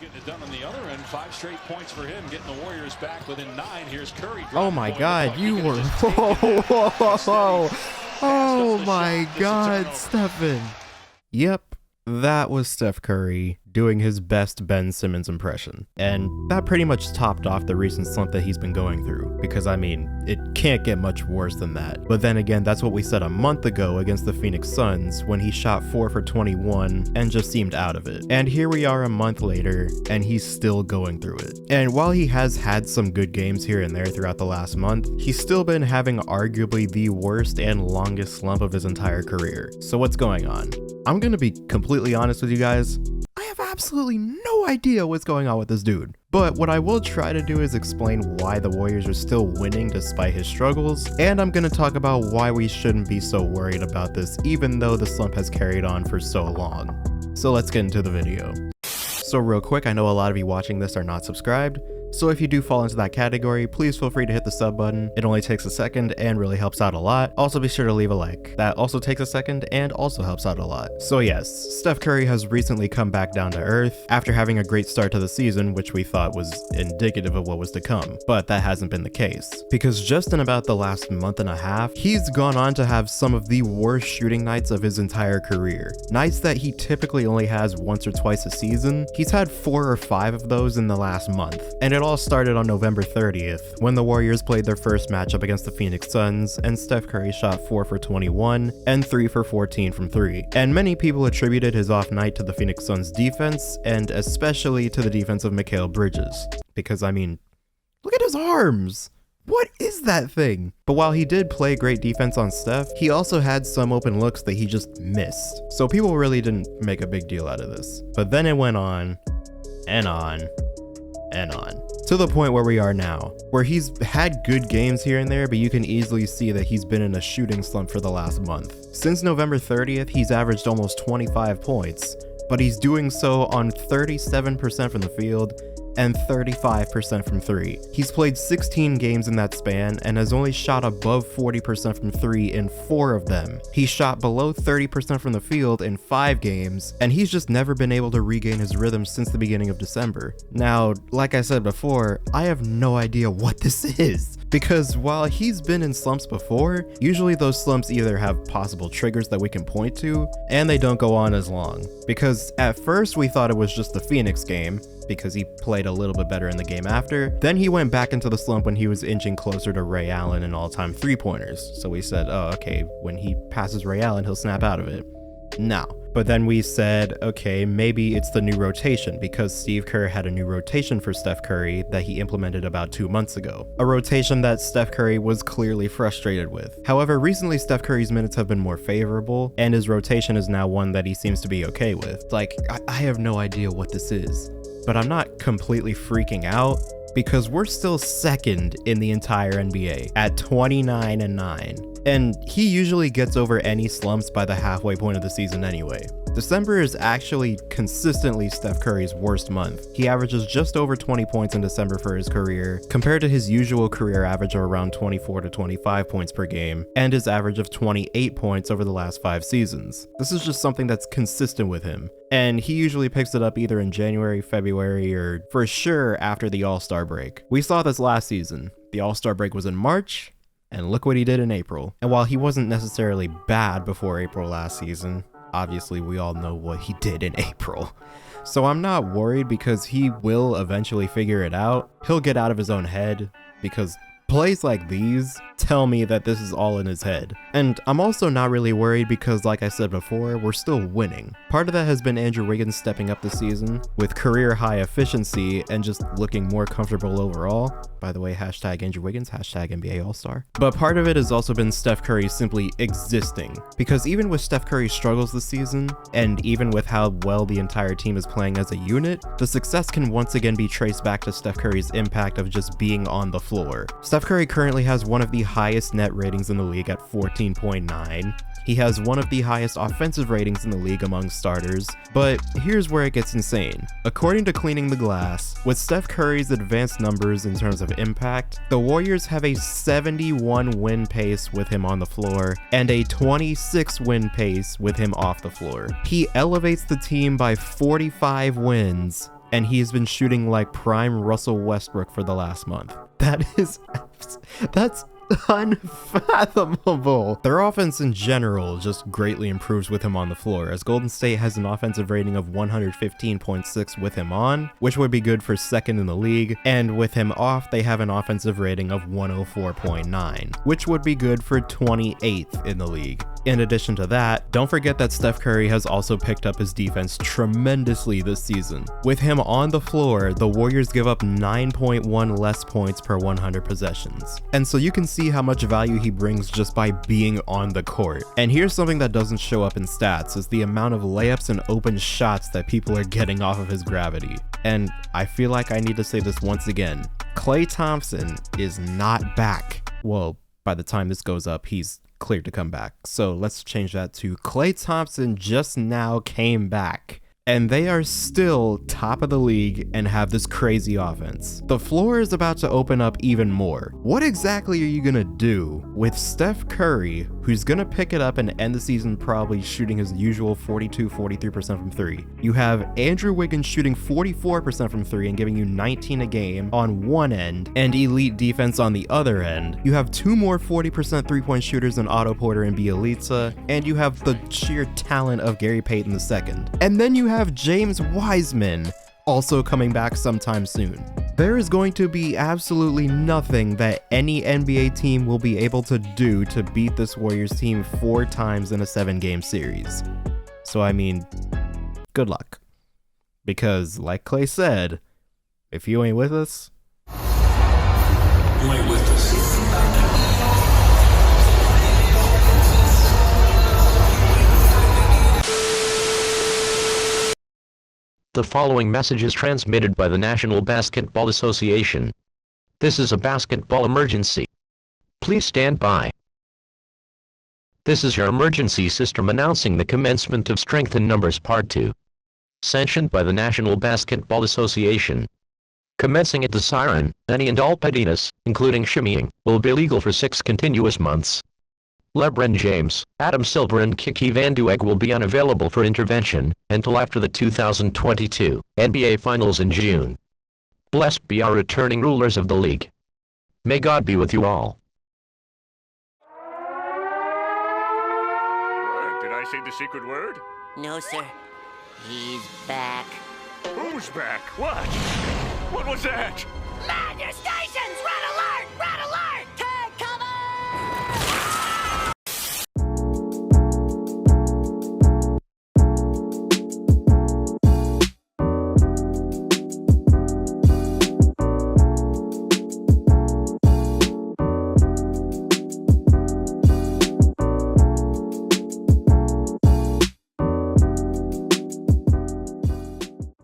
Getting it done on the other end. 5 straight points for him, getting the Warriors back within 9. Here's Curry. Oh my God, you were. Oh my God, Stephen. Yep, that was Steph Curry doing his best Ben Simmons impression. And that pretty much topped off the recent slump that he's been going through. Because I mean, it can't get much worse than that. But then again, that's what we said a month ago against the Phoenix Suns when he shot 4 for 21 and just seemed out of it. And here we are a month later and he's still going through it. And while he has had some good games here and there throughout the last month, he's still been having arguably the worst and longest slump of his entire career. So what's going on? I'm gonna be completely honest with you guys. I have absolutely no idea what's going on with this dude. But what I will try to do is explain why the Warriors are still winning despite his struggles, and I'm gonna talk about why we shouldn't be so worried about this even though the slump has carried on for so long. So let's get into the video. So real quick, I know a lot of you watching this are not subscribed, so if you do fall into that category, please feel free to hit the sub button. It only takes a second and really helps out a lot. Also be sure to leave a like. That also takes a second and also helps out a lot. So yes, Steph Curry has recently come back down to earth after having a great start to the season, which we thought was indicative of what was to come. But that hasn't been the case. Because just in about the last month and a half, he's gone on to have some of the worst shooting nights of his entire career. Nights that he typically only has once or twice a season. He's had 4 or 5 of those in the last month. And it all started on November 30th when the Warriors played their first matchup against the Phoenix Suns and Steph Curry shot 4 for 21 and 3 for 14 from 3. And many people attributed his off night to the Phoenix Suns defense and especially to the defense of Mikal Bridges. Because I mean, look at his arms! What is that thing? But while he did play great defense on Steph, he also had some open looks that he just missed. So people really didn't make a big deal out of this. But then it went on and on and on. To the point where we are now, where he's had good games here and there, but you can easily see that he's been in a shooting slump for the last month. Since November 30th, he's averaged almost 25 points, but he's doing so on 37% from the field and 35% from 3. He's played 16 games in that span and has only shot above 40% from 3 in 4 of them. He shot below 30% from the field in 5 games, and he's just never been able to regain his rhythm since the beginning of December. Now, like I said before, I have no idea what this is. Because while he's been in slumps before, usually those slumps either have possible triggers that we can point to, and they don't go on as long. Because at first we thought it was just the Phoenix game, because he played a little bit better in the game after. Then he went back into the slump when he was inching closer to Ray Allen in all-time three-pointers. So we said, oh, okay, when he passes Ray Allen, he'll snap out of it. No. But then we said, okay, maybe it's the new rotation because Steve Kerr had a new rotation for Steph Curry that he implemented about 2 months ago. A rotation that Steph Curry was clearly frustrated with. However, recently Steph Curry's minutes have been more favorable and his rotation is now one that he seems to be okay with. Like, I have no idea what this is, but I'm not completely freaking out because we're still second in the entire NBA at 29-9. And he usually gets over any slumps by the halfway point of the season anyway. December is actually consistently Steph Curry's worst month. He averages just over 20 points in December for his career, compared to his usual career average of around 24 to 25 points per game, and his average of 28 points over the last 5 seasons. This is just something that's consistent with him, and he usually picks it up either in January, February, or for sure after the All-Star break. We saw this last season. The All-Star break was in March, and look what he did in April. And while he wasn't necessarily bad before April last season, obviously we all know what he did in April. So I'm not worried because he will eventually figure it out. He'll get out of his own head because plays like these tell me that this is all in his head. And I'm also not really worried because, like I said before, we're still winning. Part of that has been Andrew Wiggins stepping up this season with career high efficiency and just looking more comfortable overall. By the way, hashtag Andrew Wiggins, hashtag NBA All-Star. But part of it has also been Steph Curry simply existing. Because even with Steph Curry's struggles this season, and even with how well the entire team is playing as a unit, the success can once again be traced back to Steph Curry's impact of just being on the floor. Steph Curry currently has one of the highest net ratings in the league at 14.9. He has one of the highest offensive ratings in the league among starters, but here's where it gets insane. According to Cleaning the Glass, with Steph Curry's advanced numbers in terms of impact, the Warriors have a 71 win pace with him on the floor and a 26 win pace with him off the floor. He elevates the team by 45 wins and he has been shooting like prime Russell Westbrook for the last month. That's unfathomable. Their offense in general just greatly improves with him on the floor, as Golden State has an offensive rating of 115.6 with him on, which would be good for second in the league, and with him off, they have an offensive rating of 104.9, which would be good for 28th in the league. In addition to that, don't forget that Steph Curry has also picked up his defense tremendously this season. With him on the floor, the Warriors give up 9.1 less points per 100 possessions. And so you can see how much value he brings just by being on the court. And here's something that doesn't show up in stats, is the amount of layups and open shots that people are getting off of his gravity. And I feel like I need to say this once again, Klay Thompson is not back. Well, by the time this goes up, he's cleared to come back. So let's change that to Klay Thompson just now came back. And they are still top of the league and have this crazy offense. The floor is about to open up even more. What exactly are you gonna do with Steph Curry, who's gonna pick it up and end the season probably shooting his usual 42-43% from three? You have Andrew Wiggins shooting 44% from three and giving you 19 a game on one end, and elite defense on the other end. You have two more 40% three-point shooters in Otto Porter and Bjelica, and you have the sheer talent of Gary Payton II. And then you have James Wiseman also coming back sometime soon. There is going to be absolutely nothing that any NBA team will be able to do to beat this Warriors team 4 times in a 7-game series. So I mean, good luck. Because like Klay said, if you ain't with us, you ain't with us. The following message is transmitted by the National Basketball Association. This is a basketball emergency. Please stand by. This is your emergency system announcing the commencement of Strength in Numbers Part 2. Sanctioned by the National Basketball Association. Commencing at the siren, any and all pettiness, including shimmying, will be legal for 6 continuous months. LeBron James, Adam Silver and Kiki Van Dueg will be unavailable for intervention until after the 2022 NBA Finals in June. Blessed be our returning rulers of the league. May God be with you all. What? Did I say the secret word? No, sir. He's back. Who's back? What? What was that? Man your stations! Red alert! Red alert!